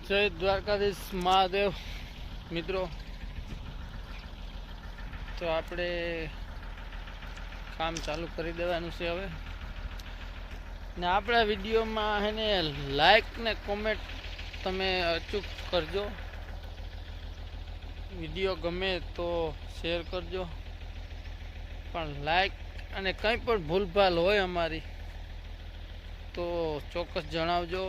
જય દ્વારકાધીશ મહાદેવ મિત્રો। તો આપણે કામ ચાલુ કરી દેવાનું છે હવે ને આપણા વિડીયોમાં હે ને લાઈક ને કોમેન્ટ તમે અચૂક કરજો। વિડીયો ગમે તો શેર કરજો, પણ લાઈક અને કંઈ પણ ભૂલભાલ હોય અમારી તો ચોક્કસ જણાવજો,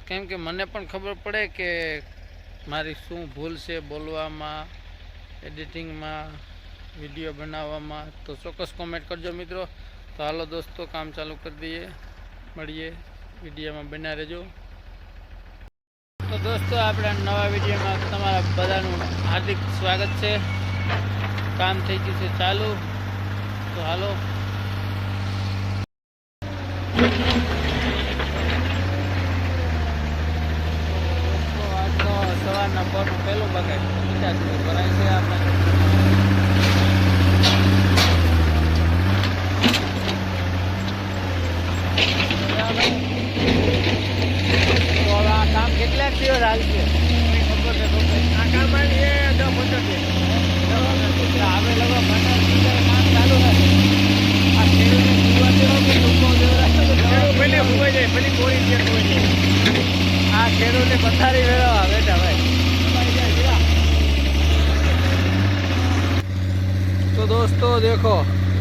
કેમ કે મને પણ ખબર પડે કે મારી શું ભૂલ છે બોલવામાં, એડિટિંગમાં, વિડીયો બનાવવામાં। તો ચોક્કસ કોમેન્ટ કરજો મિત્રો। તો હાલો દોસ્તો કામ ચાલુ કરી દઈએ, મળીએ વિડીયોમાં બન્યા રહેજો। તો દોસ્તો આપણા નવા વિડીયોમાં તમારા બધાનું હાર્દિક સ્વાગત છે। કામ થઈ ગયું છે ચાલુ, તો હાલો સવારના પોરનું પહેલું બગાડ 50 ભરાય છે આપણે। તો આ કામ કેટલાક દિવસ હાલશે ખબર છે? આ કામ આવી 10-15 દિવસ હવે લગો 15 દિવસ કામ ચાલુ છે। આ ખેડૂતને સુવા દેવો કે ટૂંકો દેવો ભલે સુવાઈ જાય, ભલે કોઈ ચેક હોય જાય। આ ખેડૂતને પથારી વેળવા બેઠા ભાઈ। तो दोस्तों देखो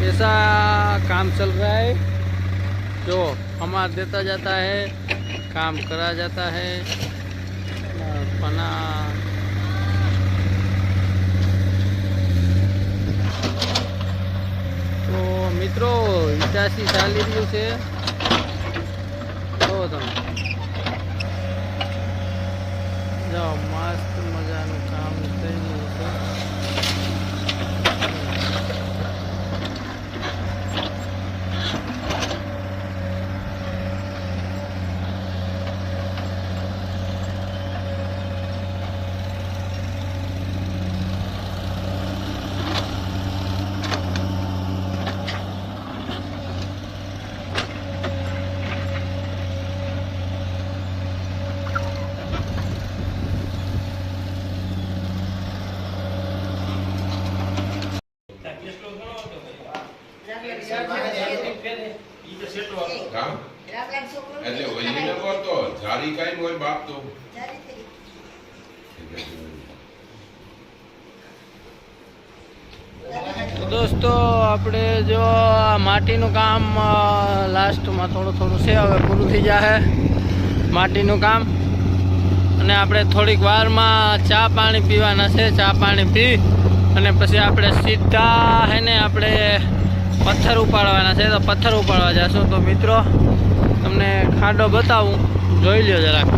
ऐसा काम चल रहा है, जो हमारा देता जाता है, काम करा जाता है। पना तो मित्रों 85 ચાલી રહ્યું છે। તો તમે જાઓ, મસ્ત મજાનું કામ થઈ ગયું છે। એટલે ઓલી ન કરતો જારી કઈ હોય બાપ તો दोस्तों આપણે જો માટીનું કામ લાસ્ટમાં થોડું છે, હવે પૂરું થઈ જાય માટીનું કામ। અને આપણે થોડીક વારમાં ચા પાણી પીવાના છે। ચા પાણી પી અને પછી આપણે સીધા હે ને આપણે પથ્થર ઉપાડવાના છે। તો પથ્થર ઉપાડવા જશું। તો મિત્રો તમને ખાડો બતાવું, જોઈ લ્યો જરાક।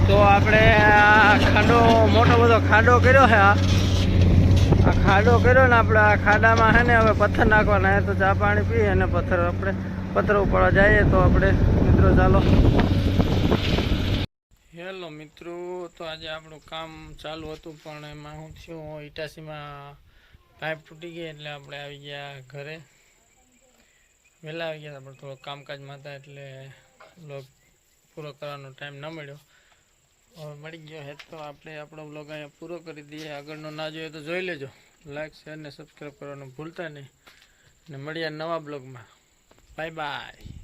તો આપણે આ ખાડો મોટો બધો ખાડો કર્યો છે। આ ખાડો કર્યો ને આપણે આ ખાડામાં છે ને હવે પથ્થર નાખવાના છે। તો ચા પાણી પી અને આપણે પથ્થર ઉપાડવા જઈએ। તો આપણે મિત્રો ચાલો। હેલો મિત્રો, તો આજે આપણું કામ ચાલુ હતું, પણ એમાં શું થયું, ઇટાસીમાં પાઇપ તૂટી ગઈ એટલે આપણે આવી ગયા ઘરે। વહેલા આવી ગયા હતા, પણ થોડો કામકાજમાં હતા એટલે બ્લોગ પૂરો કરવાનો ટાઈમ ન મળ્યો। હવે મળી ગયો હે તો આપણે આપણો બ્લોગ અહીંયા પૂરો કરી દઈએ। આગળનો ના જોઈએ તો જોઈ લેજો, લાઈક શેર ને સબસ્ક્રાઈબ કરવાનું ભૂલતા નહીં, અને મળીએ નવા બ્લોગમાં। Bye bye.